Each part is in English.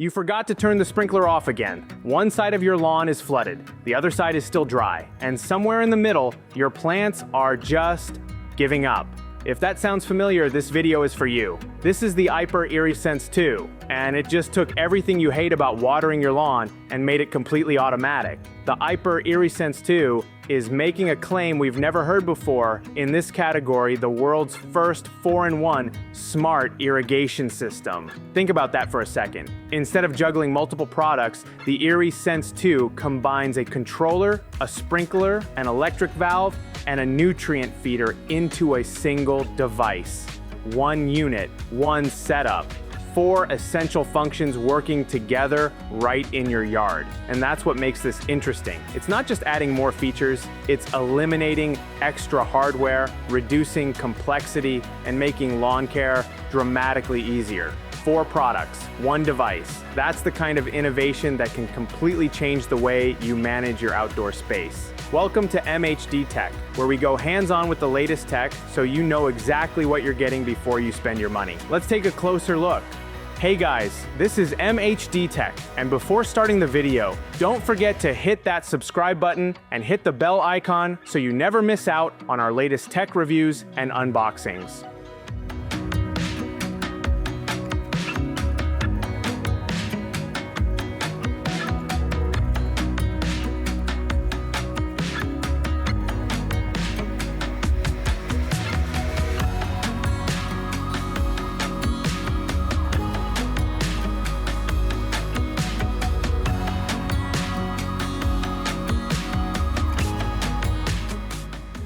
You forgot to turn the sprinkler off again. One side of your lawn is flooded, the other side is still dry, and somewhere in the middle, your plants are just giving up. If that sounds familiar, this video is for you. This is the Aiper IrriSense 2, and it just took everything you hate about watering your lawn and made it completely automatic. The Aiper IrriSense 2 is making a claim we've never heard before in this category, the world's first 4-in-1 smart irrigation system. Think about that for a second. Instead of juggling multiple products, the IrriSense 2 combines a controller, a sprinkler, an electric valve, and a nutrient feeder into a single device. One unit, one setup. 4 essential functions working together right in your yard. And that's what makes this interesting. It's not just adding more features, it's eliminating extra hardware, reducing complexity, and making lawn care dramatically easier. 4 products, 1 device. That's the kind of innovation that can completely change the way you manage your outdoor space. Welcome to MHD Tech, where we go hands-on with the latest tech so you know exactly what you're getting before you spend your money. Let's take a closer look. Hey guys, this is MHD Tech, and before starting the video, don't forget to hit that subscribe button and hit the bell icon so you never miss out on our latest tech reviews and unboxings.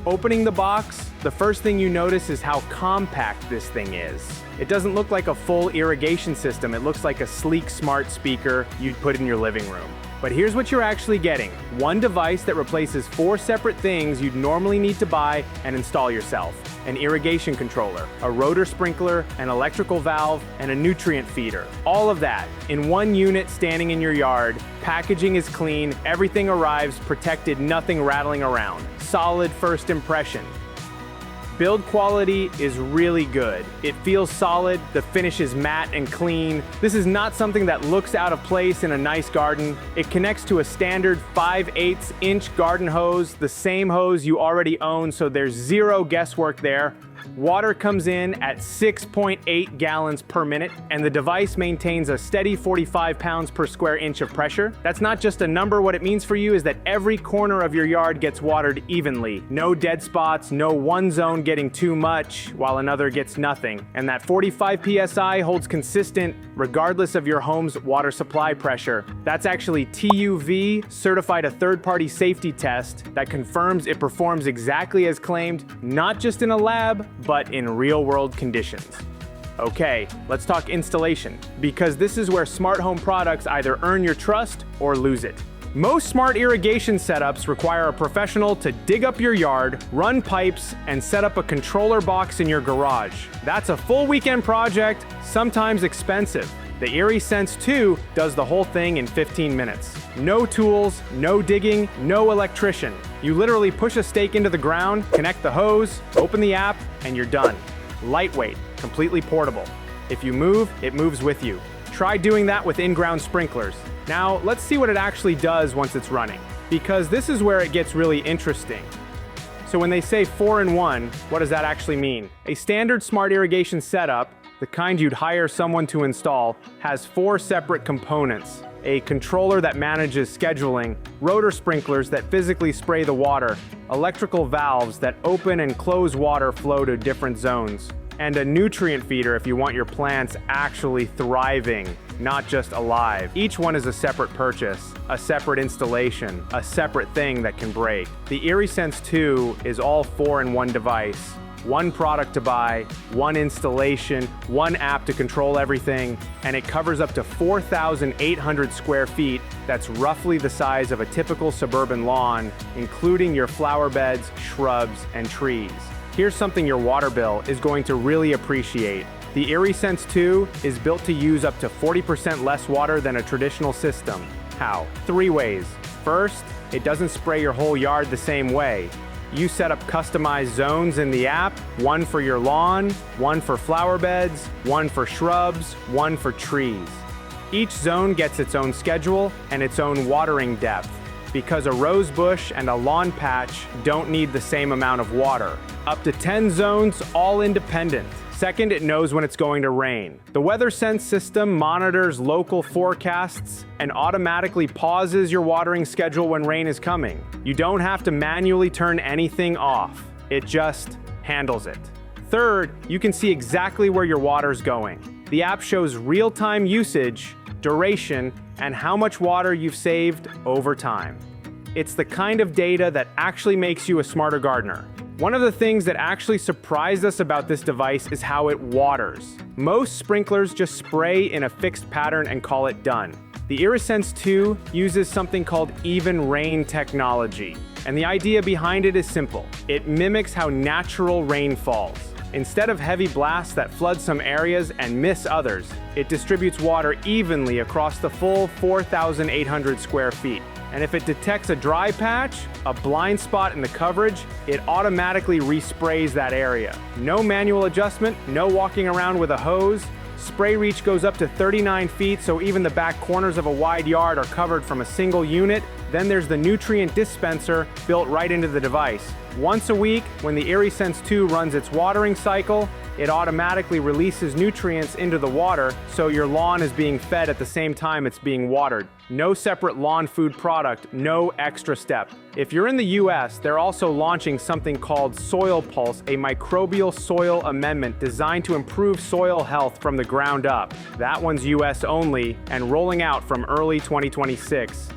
Opening the box, the first thing you notice is how compact this thing is. It doesn't look like a full irrigation system, it looks like a sleek smart speaker you'd put in your living room. But here's what you're actually getting. One device that replaces 4 separate things you'd normally need to buy and install yourself. An irrigation controller, a rotor sprinkler, an electrical valve, and a nutrient feeder. All of that in one unit standing in your yard. Packaging is clean, everything arrives protected, nothing rattling around. Solid first impression. Build quality is really good. It feels solid, the finish is matte and clean. This is not something that looks out of place in a nice garden. It connects to a standard 5/8" garden hose, the same hose you already own, so there's zero guesswork there. Water comes in at 6.8 gallons per minute, and the device maintains a steady 45 pounds per square inch of pressure. That's not just a number. What it means for you is that every corner of your yard gets watered evenly. No dead spots, no one zone getting too much while another gets nothing. And that 45 PSI holds consistent regardless of your home's water supply pressure. That's actually TUV certified, a third-party safety test that confirms it performs exactly as claimed, not just in a lab, but in real-world conditions. Okay, let's talk installation, because this is where smart home products either earn your trust or lose it. Most smart irrigation setups require a professional to dig up your yard, run pipes, and set up a controller box in your garage. That's a full weekend project, sometimes expensive. The IrriSense 2 does the whole thing in 15 minutes. No tools, no digging, no electrician. You literally push a stake into the ground, connect the hose, open the app, and you're done. Lightweight, completely portable. If you move, it moves with you. Try doing that with in-ground sprinklers. Now, let's see what it actually does once it's running, because this is where it gets really interesting. So when they say 4-in-1, what does that actually mean? A standard smart irrigation setup, the kind you'd hire someone to install, has 4 separate components. A controller that manages scheduling, rotor sprinklers that physically spray the water, electrical valves that open and close water flow to different zones, and a nutrient feeder if you want your plants actually thriving, not just alive. Each one is a separate purchase, a separate installation, a separate thing that can break. The IrriSense 2 is all 4-in-1 device. 1 product to buy, 1 installation, 1 app to control everything, and it covers up to 4,800 square feet. That's roughly the size of a typical suburban lawn, including your flower beds, shrubs, and trees. Here's something your water bill is going to really appreciate. The IrriSense 2 is built to use up to 40% less water than a traditional system. How? 3 ways. First, it doesn't spray your whole yard the same way. You set up customized zones in the app, 1 for your lawn, 1 for flower beds, 1 for shrubs, 1 for trees. Each zone gets its own schedule and its own watering depth, because a rose bush and a lawn patch don't need the same amount of water. Up to 10 zones, all independent. Second, it knows when it's going to rain. The WeatherSense system monitors local forecasts and automatically pauses your watering schedule when rain is coming. You don't have to manually turn anything off. It just handles it. Third, you can see exactly where your water's going. The app shows real-time usage, duration, and how much water you've saved over time. It's the kind of data that actually makes you a smarter gardener. One of the things that actually surprised us about this device is how it waters. Most sprinklers just spray in a fixed pattern and call it done. The IrriSense 2 uses something called EvenRain technology, and the idea behind it is simple. It mimics how natural rain falls. Instead of heavy blasts that flood some areas and miss others, it distributes water evenly across the full 4,800 square feet. And if it detects a dry patch, a blind spot in the coverage, it automatically resprays that area. No manual adjustment, no walking around with a hose. Spray reach goes up to 39 feet, so even the back corners of a wide yard are covered from a single unit. Then there's the nutrient dispenser built right into the device. Once a week, when the IrriSense 2 runs its watering cycle, it automatically releases nutrients into the water, so your lawn is being fed at the same time it's being watered. No separate lawn food product, no extra step. If you're in the US, they're also launching something called Soil Pulse, a microbial soil amendment designed to improve soil health from the ground up. That one's US only and rolling out from early 2026.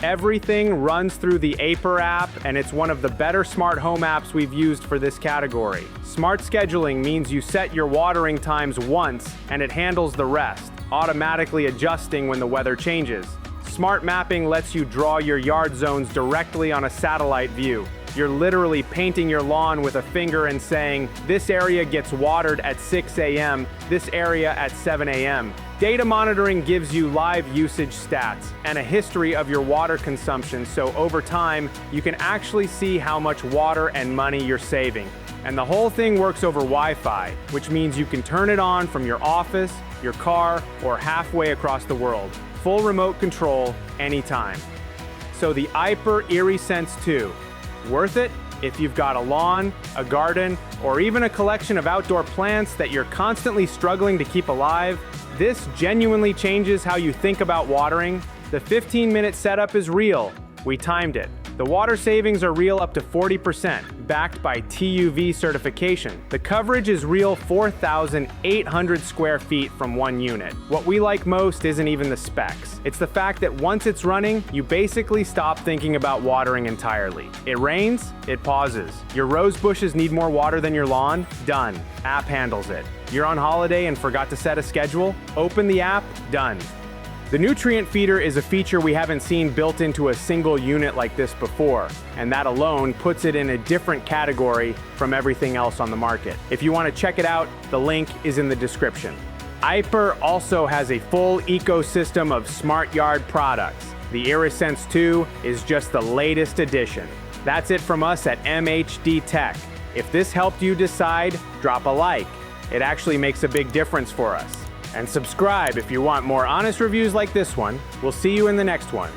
Everything runs through the Aiper app, and it's one of the better smart home apps we've used for this category. Smart scheduling means you set your watering times once, and it handles the rest, automatically adjusting when the weather changes. Smart mapping lets you draw your yard zones directly on a satellite view. You're literally painting your lawn with a finger and saying, this area gets watered at 6 a.m., this area at 7 a.m. Data monitoring gives you live usage stats and a history of your water consumption, so over time, you can actually see how much water and money you're saving. And the whole thing works over Wi-Fi, which means you can turn it on from your office, your car, or halfway across the world. Full remote control, anytime. So the Aiper IrriSense 2. Worth it if you've got a lawn, a garden, or even a collection of outdoor plants that you're constantly struggling to keep alive. This genuinely changes how you think about watering. The 15-minute setup is real. We timed it. The water savings are real up to 40%, backed by TUV certification. The coverage is real 4,800 square feet from one unit. What we like most isn't even the specs. It's the fact that once it's running, you basically stop thinking about watering entirely. It rains, it pauses. Your rose bushes need more water than your lawn? Done. App handles it. You're on holiday and forgot to set a schedule? Open the app, done. The nutrient feeder is a feature we haven't seen built into a single unit like this before, and that alone puts it in a different category from everything else on the market. If you want to check it out, the link is in the description. Aiper also has a full ecosystem of smart yard products. The IrriSense 2 is just the latest addition. That's it from us at MHD Tech. If this helped you decide, drop a like. It actually makes a big difference for us. And subscribe if you want more honest reviews like this one. We'll see you in the next one.